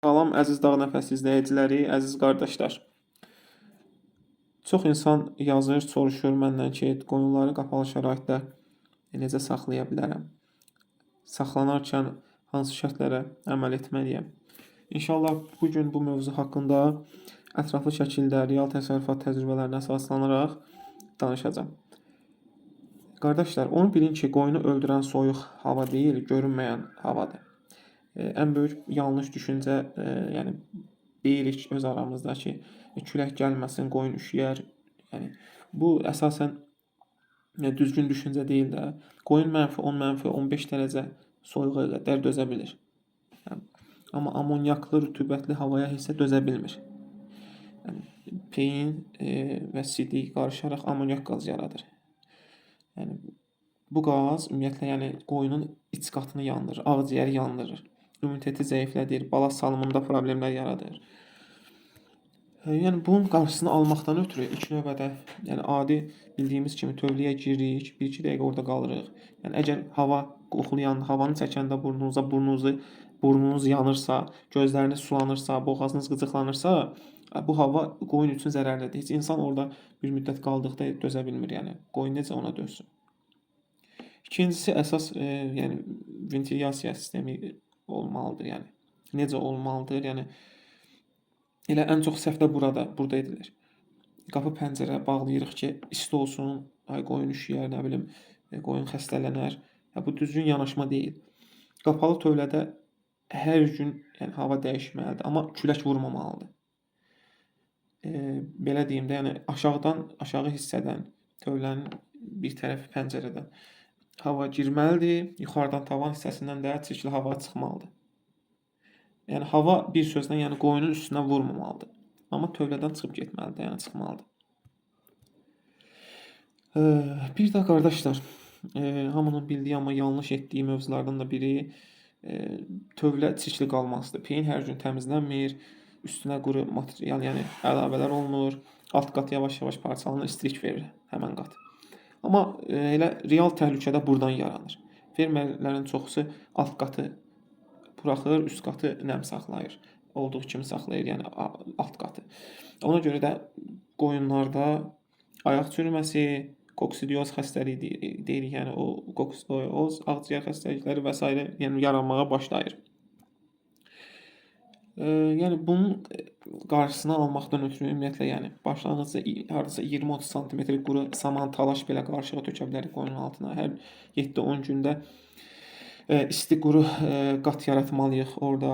Salam əziz Dağ Nəfəs izləyiciləri, əziz qardaşlar. Çox insan yazır, soruşur məndən ki, qoyunları qapalı şəraitdə necə saxlaya bilərəm? Saxlanarkən hansı şərtlərə əməl etməliyəm? İnşallah bu gün bu mövzu haqqında ətraflı şəkildə real təsərrüfat təcrübələrinə əsaslanaraq danışacağam. Qardaşlar, onu bilin ki, qoyunu öldürən soyuq hava deyil, görünməyən havadır. Ən böyük yanlış düşüncə, yəni deyirik öz aramızda ki, külək gəlməsin, qoyun üşüyər. Yəni bu əsasən düzgün düşüncə deyil də. Qoyun -10, -15 dərəcə soyuğa qədər dözə bilir. Yəni, amma amoniaklı, rütubətli havaya isə dözə bilmir. Yəni, peyin və sidik qarışaraq amoniak qazı yaradır. Yəni bu qaz ümumiyyətlə yəni qoyunun iç qatını yandırır, ağciyəri yandırır. İmmuniteti zəiflədir, bala salımında problemlər yaradır. Yəni bunun qarşısını almaqdan ötürü ilk növbədə yəni adi bildiyimiz kimi tövləyə giririk, 1-2 dəqiqə orada qalırıq. Yəni əgər hava qoxulayan, havanı çəkəndə burnunuz yanırsa, gözləriniz sulanırsa, boğazınız qıcıqlanırsa, bu hava qoyun üçün zərərlidir. Heç insan orada bir müddət qaldıqda dözə bilmir, yəni qoyun necə ona dözsün. İkincisi əsas yəni ventilyasiya sistemi olmalıdır, yəni. Necə olmalıdır? Yəni elə ən çox səhv də burada edilir. Qapı pəncərə bağlayırıq ki, isti olsun, ay qoyun üşüyər, nə bilim, qoyun xəstələnər. Bu düzgün yanaşma deyil. Qapalı tövlədə hər gün yəni hava dəyişməlidir, amma külək vurmamalıdır. Belə deyim də, yəni aşağı hissədən, tövlənin bir tərəfi pəncərədən hava girməlidir, yuxarıdan tavan hissəsindən də çirkli hava çıxmalıdır. Yəni hava bir sözlə yəni qoyunun üstünə vurmamalıdır. Amma tövlədən çıxıb getməlidir, yəni çıxmalıdır. Bir də qardaşlar, hamının bildiyi amma yanlış etdiyi mövzulardan da biri tövlə çirkli qalmasıdır. Peyin hər gün təmizlənmir, üstünə quru material, yəni əlavələr olunur, alt qat yavaş-yavaş parçalanır, istilik verir həmin qat. Amma elə real təhlükə də burdan yaranır. Fermerlərin çoxusu alt qatı buraxır, üst qatı nəm saxlayır. Olduğu kimi saxlayır, yəni alt qatı. Ona görə də qoyunlarda ayaq çürüməsi, koksidioz xəstəliyi deyirik, yəni o koksidioz, ağciyər xəstəlikləri və s. yəni yaranmağa başlayır. Yəni bunun qarşısını almaqdan ötürü ümumiyyətlə yəni başlanğıcda hardasa 20-30 sm quru saman, talaş belə qarışığa tökə bilərik qoyunun altına. Hər 7-10 gündə isti quru qat yaratmalıyıq orada.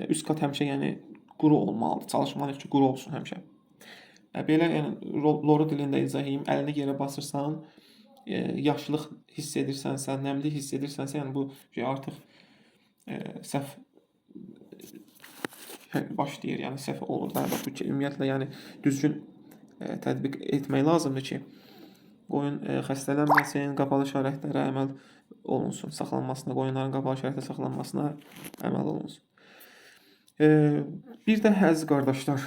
Üst qat həmişə yəni quru olmalıdır. Çalışmalıyıq ki, quru olsun həmişə. Belə yəni loru dilində izah edeyim. Əlini yerə basırsan, yaşlıq hiss edirsənsə, nəmlik hiss edirsənsə, yəni bu artıq səhv başlayır, yəni səhv olur da. Bu ki, ümumiyyətlə yəni düzgün tətbiq etmək lazımdır ki, qoyun xəstələnməsin, qapalı şəraitlərə əməl olunsun, saxlanmasına, qoyunların qapalı şəraitdə saxlanmasına əməl olunsun. Bir də əziz qardaşlar,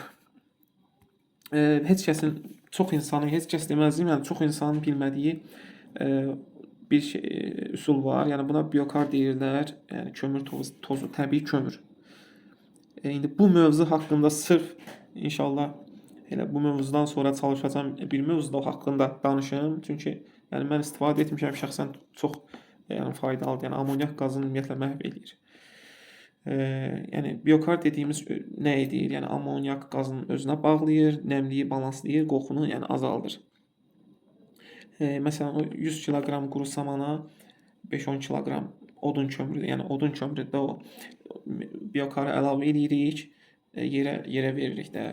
heç kəs deməzdim, yəni çox insanın bilmədiyi bir üsul var. Yəni buna biokar deyirlər, yəni kömür tozu, təbii kömür. İndi bu mövzu haqqında sırf inşallah elə bu mövzudan sonra çalışacağam bir mövzuda o haqqında danışım. Çünki yəni mən istifadə etmişəm şəxsən çox yəni faydalıdır. Yəni amoniak qazını ümumiyyətlə məhv eləyir. Yəni biokar dediyimiz nə edir? Yəni amoniak qazının özünə bağlayır, nəmliyi balanslayır, qoxunu yəni azaldır. Məsələn o 100 kiloqram quru samana 5-10 kiloqram odun kömürü, yəni odun kömüründə o biokarı əlavə edirik, yerə veririk də.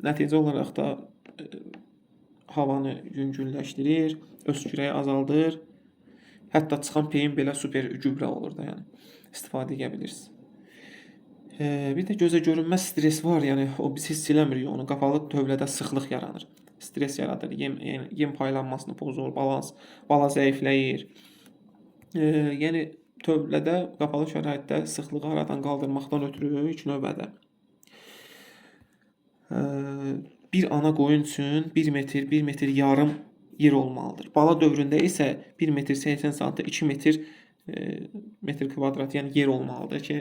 Nəticə olaraq da havanı yüngülləşdirir, öskürəyi azaldır. Hətta çıxan peyin belə super gübrə olur da, yəni istifadə edə bilirsiniz. Bir də gözə görünməz stres var, yəni o biz hiss eləmirik onu. Qapalı tövlədə sıxlıq yaranır. Stres yaradır, yem paylanmasını pozur, bala zəifləyir. Yəni tövlədə, qapalı şəraitdə sıxlığı aradan qaldırmaqdan ötürü ilk növbədə bir ana qoyun üçün 1 metr, 1 metr yarım yer olmalıdır. Bala dövründə isə 1 metr 80 sm, 2 metr kvadrat yəni yer olmalıdır ki,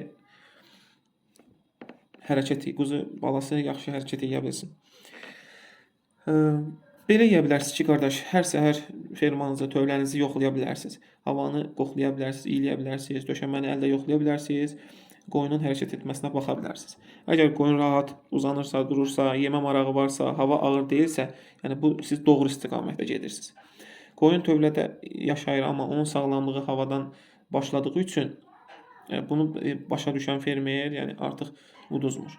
quzu balası yaxşı hərəkət edə bilsin. Belə edə bilərsiniz ki, qardaş, hər səhər fermanızı, tövlənizi yoxlaya bilərsiniz. Havanı qoxlaya bilərsiniz, iyləyə bilərsiniz, döşəməni əllə yoxlaya bilərsiniz. Qoyunun hərəkət etməsinə baxa bilərsiniz. Əgər qoyun rahat uzanırsa, durursa, yemə marağı varsa, hava ağır deyilsə, yəni bu siz doğru istiqamətdə gedirsiniz. Qoyun tövlədə yaşayır, amma onun sağlamlığı havadan başladığı üçün bunu başa düşən fermer, yəni artıq uduzmur.